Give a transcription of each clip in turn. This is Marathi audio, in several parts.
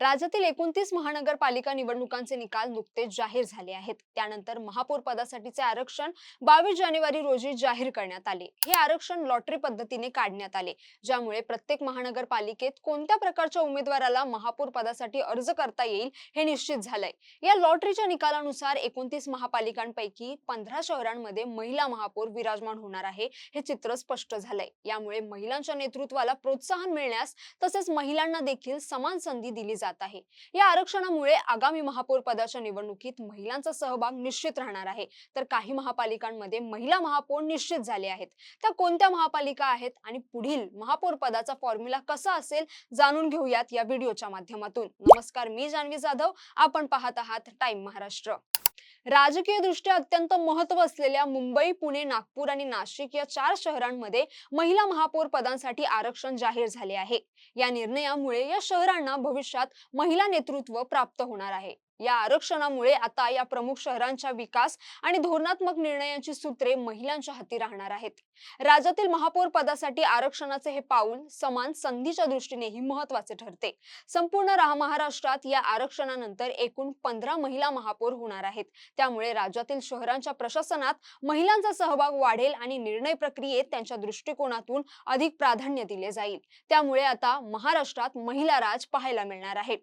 राज्यातील 29 महानगरपालिका निवडणुकांचे निकाल नुकतेच जाहीर झाले आहेत। त्यानंतर महापौर पदासाठीचे आरक्षण 22 जानेवारी रोजी जाहीर करण्यात आले। हे आरक्षण लॉटरी पद्धतीने काढण्यात आले, ज्यामुळे प्रत्येक महानगरपालिकेत कोणत्या प्रकारच्या उमेदवाराला महापौर पदासाठी अर्ज करता येईल हे निश्चित झालंय। या लॉटरीच्या निकालानुसार 29 महापालिकांपैकी 15 शहरांमध्ये महिला महापौर विराजमान होणार आहे, हे चित्र स्पष्ट झालंय। यामुळे महिलांच्या नेतृत्वाला प्रोत्साहन मिळण्यास तसेच महिलांना देखील समान संधी दिली जात आहे। या आरक्षणामुळे आगामी महापौर पदाच्या निवडणुकीत महिलांचा सहभाग निश्चित राहणार आहे। तर काही महापालिकांमध्ये महिला महापौर निश्चित झाले आहेत। त्या कोणत्या महापालिका आहेत आणि पुढील महापौर पदाचा फॉर्म्युला कसा असेल जाणून घेऊयात या व्हिडिओच्या माध्यमातून। नमस्कार, मी जान्हवी जाधव, आपण पाहत आहात टाइम महाराष्ट्र। राजकीय दृष्ट्या अत्यंत महत्त्व असलेल्या मुंबई, पुणे, नागपूर आणि नाशिक या 4 शहरांमध्ये महिला महापौर पदांसाठी आरक्षण जाहीर झाले आहे। या निर्णयामुळे या शहरांना भविष्यात महिला नेतृत्व प्राप्त होणार आहे। या आरक्षणामुळे आता या प्रमुख शहरांच्या विकास आणि धोरणात्मक निर्णयांची सूत्रे महिलांच्या हाती राहणार आहेत। राज्यातील महापौर पदासाठी आरक्षणाचे हे पाऊल समान संधीच्या दृष्टीनेही महत्त्वाचे ठरते। संपूर्ण महाराष्ट्रात या आरक्षणानंतर एकूण 15 महिला महापौर होणार आहेत। त्यामुळे राज्यातील शहरांच्या प्रशासनात महिलांचा सहभाग वाढेल आणि निर्णय प्रक्रियेत त्यांच्या दृष्टिकोनातून अधिक प्राधान्य दिले जाईल। त्यामुळे आता महाराष्ट्रात महिला राज पाहायला मिळणार आहे।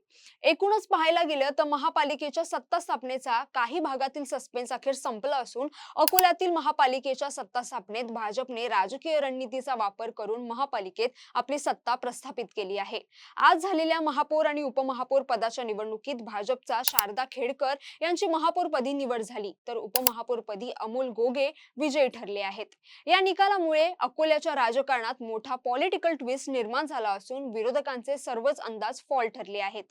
एकूणच पाहायला गेलं तर महापालिकेच्या सत्ता स्थापनेचा काही भागातील सस्पेन्स अखेर संपला असून अकोल्यातील महापालिकेच्या सत्ता स्थापनेत भाजपने राजकीय रणनीतीचा वापर करून महापालिकेत आपली सत्ता प्रस्थापित केली आहे। आज झालेल्या महापौर आणि उपमहापौर पदाच्या निवडणुकीत भाजपचा शारदा खेडकर यांची महापौरपदी निवड झाली, तर उपमहापौरपदी अमोल गोगे विजयी ठरले आहेत। या निकालामुळे अकोल्याच्या राजकारणात मोठा पॉलिटिकल ट्विस्ट निर्माण झाला असून विरोधकांचे सर्वच अंदाज फॉल ठरले आहेत।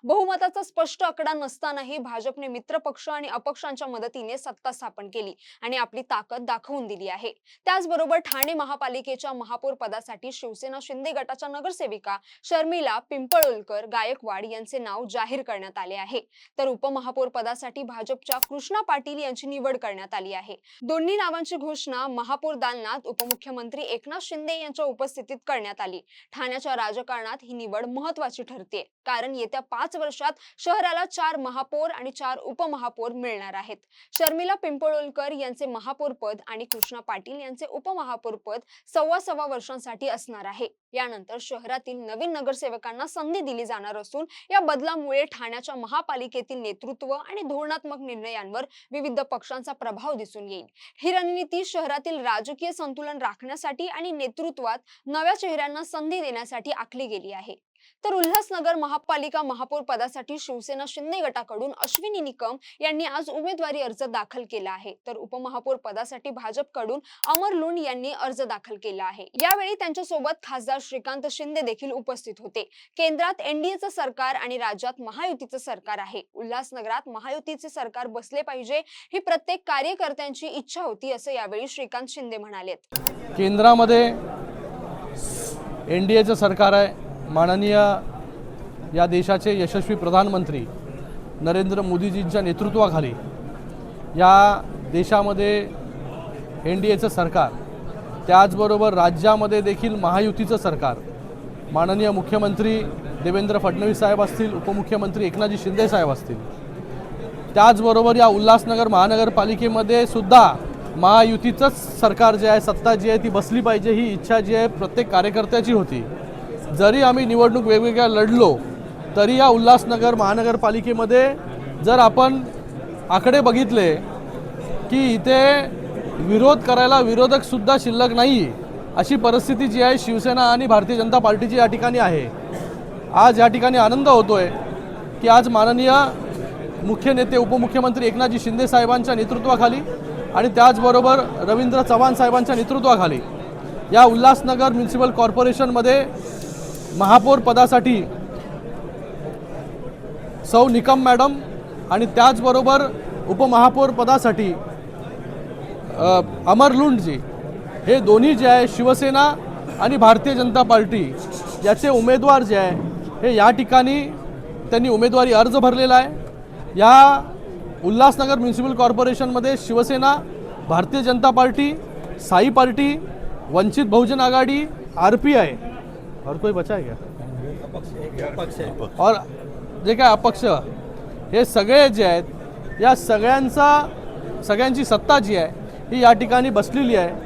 बहुमताचा स्पष्ट आकडा नसतानाही भाजपने मित्र पक्ष आणि अपक्षांच्या मदतीने सत्ता स्थापन केली आणि आपली ताकद दाखवून दिली आहे। त्याचबरोबर ठाणे महापालिकेच्या महापौर पदासाठी शिवसेना शिंदे गटाच्या नगरसेविका शर्मिला पिंपळोलकर गायकवाड यांचे नाव जाहीर करण्यात आले आहे, तर उपमहापौर पदासाठी भाजपच्या कृष्णा पाटील यांची निवड करण्यात आली आहे। दोन्ही नावांची घोषणा महापौर दालनात उपमुख्यमंत्री एकनाथ शिंदे यांच्या उपस्थितीत करण्यात आली। ठाण्याच्या राजकारणात ही निवड महत्त्वाची ठरते, कारण येत्या 5 वर्षात शहराला 4 महापौर आणि 4 उपमहापौर मिळणार आहेत। शर्मिला पिंपळोलकर यांचे महापौर पद आणि कृष्णा पाटील यांचे उपमहापौर पद 2.25 वर्षांसाठी असणार आहे। यानंतर शहरातील नवीन नगरसेवकांना संधी दिली जाणार असून या बदलामुळे ठाण्याच्या महापालिकेतील नेतृत्व आणि धोरणात्मक निर्णयांवर विविध पक्षांचा प्रभाव दिसून येईल। ही रणनीती शहरातील राजकीय संतुलन राखण्यासाठी आणि नेतृत्वात नव्या चेहऱ्यांना संधी देण्यासाठी आखली गेली आहे। तर उल्हासनगर महापालिका महापौर पदासाठी शिवसेना शिंदे गटाकडून अश्विनी निकम यांनी आज उमेदवारी अर्ज दाखल केला आहे, तर उपमहापौर पदासाठी भाजपकडून अमर लुंड यांनी अर्ज दाखल केला आहे। यावेळी त्यांच्यासोबत खासदार श्रीकांत शिंदे देखील उपस्थित होते। केंद्रात एनडीएचं सरकार आणि राज्यात महायुतीचं सरकार आहे। उल्हासनगरात महायुतीचे सरकार बसले पाहिजे ही प्रत्येक कार्यकर्त्यांची इच्छा होती, असं यावेळी श्रीकांत शिंदे म्हणालेत। केंद्रामध्ये एनडीएचं सरकार आहे। माननीय या देशाचे यशस्वी प्रधानमंत्री नरेंद्र मोदीजींच्या नेतृत्वाखाली या देशामध्ये एनडीएचं सरकार, त्याचबरोबर राज्यामध्ये देखील महायुतीचं सरकार, माननीय मुख्यमंत्री देवेंद्र फडणवीस साहेब असतील, उपमुख्यमंत्री एकनाथजी शिंदे साहेब असतील, त्याचबरोबर या उल्हासनगर महानगरपालिकेमध्ये सुद्धा महायुतीचंच सरकार जे आहे, सत्ता जी आहे ती बसली पाहिजे ही इच्छा जी आहे प्रत्येक कार्यकर्त्याची होती। जरी आम्ही निवडणूक वेगवेगळ्या लढलो तरी या उल्हासनगर महानगरपालिकेमध्ये जर आपण आकडे बघितले की इथे विरोध करायला विरोधकसुद्धा शिल्लक नाही, अशी परिस्थिती जी आहे शिवसेना आणि भारतीय जनता पार्टीची या ठिकाणी आहे। आज या ठिकाणी आनंद होतोय की आज माननीय मुख्य नेते उपमुख्यमंत्री एकनाथजी शिंदे साहेबांच्या नेतृत्वाखाली आणि त्याचबरोबर रवींद्र चव्हाण साहेबांच्या नेतृत्वाखाली या उल्हासनगर म्युनिसिपल कॉर्पोरेशनमध्ये महापौर पदासाठी सौ निकम मॅडम आणि त्याचबरोबर उपमहापौर पदासाठी अमर लुंडजी हे दोन्ही जे आहे शिवसेना आणि भारतीय जनता पार्टी याचे उमेदवार जे आहे हे या ठिकाणी त्यांनी उमेदवारी अर्ज भरलेला आहे। या Ulhasnagar municipal कॉर्पोरेशनमध्ये Shiv Sena, Bharatiya Janata party, Sai party, Vanchit Bahujan Aghadi, RPI और कोई बचा है क्या? और जे काय अपक्ष हे सगळे जे आहेत या सगळ्यांची सत्ता जी आहे ही या ठिकाणी बसलेली आहे.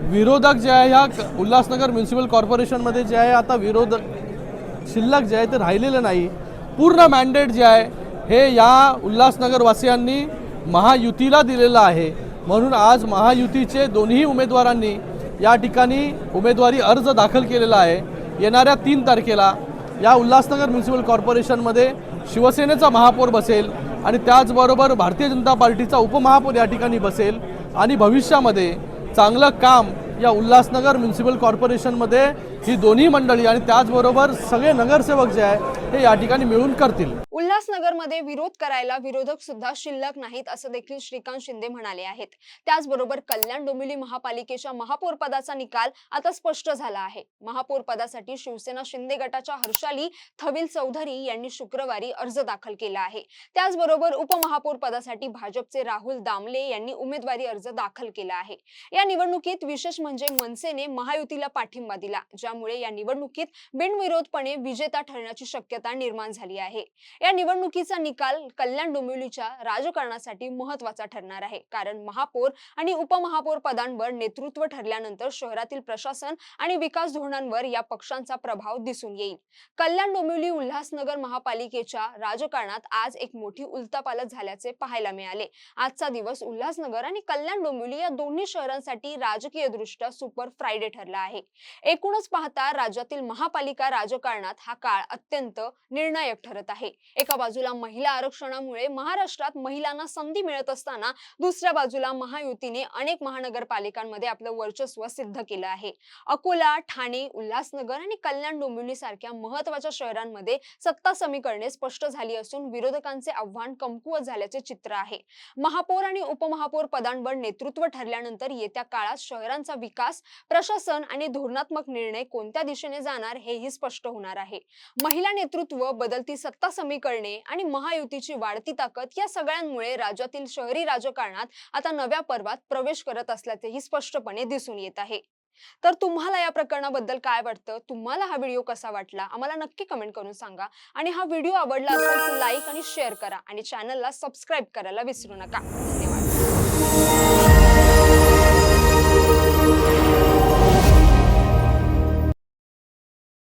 विरोधक जे आहे ह्या उल्हासनगर म्युन्सिपल कॉर्पोरेशनमध्ये जे आहे आता विरोधक शिल्लक जे आहे ते राहिलेलं नाही. पूर्ण मॅन्डेट जे आहे हे या उल्हासनगरवासियांनी महायुतीला दिलेलं आहे. म्हणून आज महायुतीचे दोन्ही उमेदवारांनी या ठिकाणी उमेदवारी अर्ज दाखल केलेला आहे. येणाऱ्या 3 तारखेला या उल्हासनगर म्युन्सिपल कॉर्पोरेशनमध्ये शिवसेनेचा महापौर बसेल आणि त्याचबरोबर भारतीय जनता पार्टीचा उपमहापौर या ठिकाणी बसेल आणि भविष्यामध्ये चांगलं काम या उल्हासनगर म्युन्सिपल कॉर्पोरेशनमध्ये ही दोन्ही मंडळी आणि त्याचबरोबर सगळे नगरसेवक जे आहे हे या ठिकाणी मिळून करतील. उल्हासनगरमध्ये विरोध करायला विरोधक सुद्धा शिल्लक नाहीत असं देखील श्रीकांत शिंदे म्हणाले आहेत. त्याचबरोबर कल्याण डोंबिवली महापालिकेच्या महापौर पदाचा निकाल आता स्पष्ट झाला आहे. महापौर पदासाठी शिवसेना शिंदे गटाच्या हर्षाली थविल चौधरी यांनी शुक्रवारी अर्ज दाखल केला आहे. त्याचबरोबर उपमहापौर पदासाठी भाजपचे राहुल दामले यांनी उमेदवारी अर्ज दाखल केला आहे. या निवडणुकीत विशेष म्हणजे मनसेने महायुतीला पाठिंबा दिला, ज्यामुळे या निवडणुकीत बिनविरोधपणे विजेता ठरण्याची शक्यता निर्माण झाली आहे. या निवडणुकीचा निकाल कल्याण डोंबिवलीच्या राजकारणासाठी महत्त्वाचा ठरणार आहे, कारण महापौर आणि उपमहापौर पदांवर नेतृत्व ठरल्यानंतर शहरातील प्रशासन आणि विकास धोरणांवर या पक्षांचा प्रभाव दिसून येईल. कल्याण डोंबिवली उल्हासनगर महापालिकेच्या राजकारणात आज एक मोठी उलथापालथ झाल्याचे पाहायला मिळाले. आजचा दिवस उल्हासनगर आणि कल्याण डोंबिवली या दोन्ही शहरांसाठी राजकीयदृष्ट्या सुपर फ्रायडे ठरला आहे. एकूणच पाहता राज्यातील महापालिका राजकारणात हा काळ अत्यंत निर्णायक ठरत आहे. एका बाजूला महिला आरक्षणामुळे महाराष्ट्रात महिलांना संधी मिळत असताना दुसऱ्या बाजूला महायुतीने अनेक महानगरपालिकांमध्ये आपलं वर्चस्व सिद्ध केलं आहे. अकोला, ठाणे, उल्हासनगर आणि कल्याण डोंबिवली सारख्या महत्त्वाच्या शहरांमध्ये सत्ता समीकरणे स्पष्ट झाली असून विरोधकांचे आव्हान कमकुवत झाल्याचे चित्र आहे. महापौर आणि उपमहापौर पदांवर नेतृत्व ठरल्यानंतर येत्या काळात शहरांचा विकास, प्रशासन आणि धोरणात्मक निर्णय कोणत्या दिशेने जाणार हेही स्पष्ट होणार आहे. महिला नेतृत्व, बदलती सत्ता समीकरणे आणि महायुतीची वाढती ताकद या सगळ्यांमुळे राज्यातील शहरी राजकारणात आता नव्या पर्वात प्रवेश करत असल्याचेही स्पष्टपणे दिसून येत आहे. तर तुम्हाला या प्रकरणाबद्दल काय वाटतं? तुम्हाला हा व्हिडिओ कसा वाटला? आम्हाला नक्की कमेंट करून सांगा. आणि हा व्हिडिओ आवडला असेल तर लाईक आणि शेअर करा आणि चॅनलला सबस्क्राईब करायला विसरू नका. धन्यवाद.